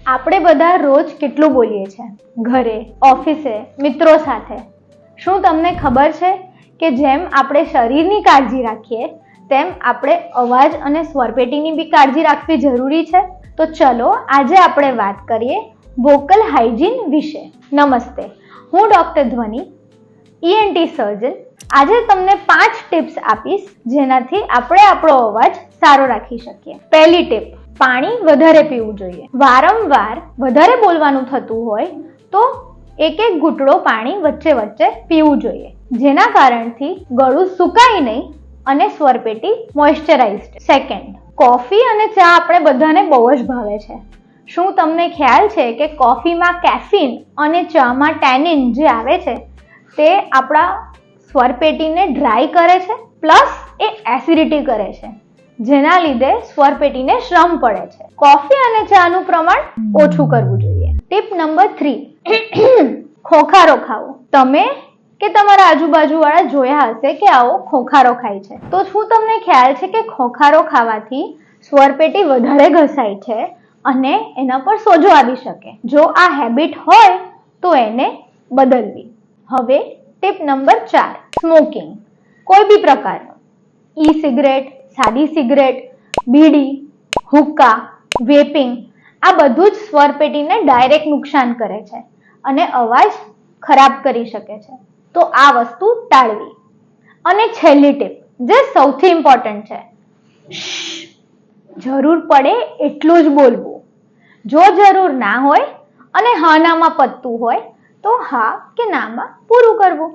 આપણે બધા રોજ કેટલું બોલીએ છીએ, ઘરે, ઓફિસે, મિત્રો સાથે. શું તમને ખબર છે કે જેમ આપણે શરીરની કાળજી રાખીએ તેમ આપણે અવાજ અને સ્વરપેટીની બી કાળજી રાખવી જરૂરી છે? તો ચલો આજે આપણે વાત કરીએ વોકલ હાઇજીન વિશે. નમસ્તે, હું ડોક્ટર ધ્વનિ, ENT સર્જન. આજે તમને 5 ટિપ્સ આપીશ જેનાથી આપણે આપણો અવાજ સારો રાખી શકીએ. પહેલી ટીપ, પાણી વધારે પીવું જોઈએ. વારંવાર વધારે બોલવાનું થતું હોય તો એક ઘૂંટડો પાણી વચ્ચે વચ્ચે પીવું જોઈએ, જેના કારણથી ગળું સુકાય નહીં અને સ્વરપેટી મોઇશ્ચરાઇઝ્ડ. સેકન્ડ, કોફી અને ચા આપણે બધાને બહુ જ ભાવે છે. શું તમને ખ્યાલ છે કે કોફીમાં કેફીન અને ચામાં ટેનિન જે આવે છે તે આપણા સ્વરપેટીને ડ્રાય કરે છે, પ્લસ એ એસિડિટી કરે છે, જેના લીધે સ્વરપેટીને શ્રમ પડે છે. કોફી અને ચાનું પ્રમાણ ઓછું કરવું જોઈએ. ટીપ નંબર 3, ખોખારો ખાવો. તમે કે તમારા આજુબાજુવાળા જોયા હશે કે આવો ખોખારો ખાય છે. તો શું તમને ખ્યાલ છે કે ખોખારો ખાવાથી સ્વરપેટી વધારે ઘસાય છે અને એના પર સોજો આવી શકે? જો આ હેબિટ હોય તો એને બદલવી. હવે ટીપ નંબર 4, સ્મોકિંગ. કોઈ બી પ્રકારનો, ઈ સિગરેટ, સાદી સિગરેટ, બીડી, હુક્કા, વેપિંગ, આ બધું જ સ્વરપેટીને ડાયરેક્ટ નુકસાન કરે છે અને અવાજ ખરાબ કરી શકે છે. તો આ વસ્તુ ટાળવી. અને છેલ્લી ટીપ, જે સૌથી ઇમ્પોર્ટન્ટ છે, જરૂર પડે એટલું જ બોલવું. જો જરૂર ના હોય અને હા નામાં પતતું હોય તો હા કે નામાં પૂરું કરવું.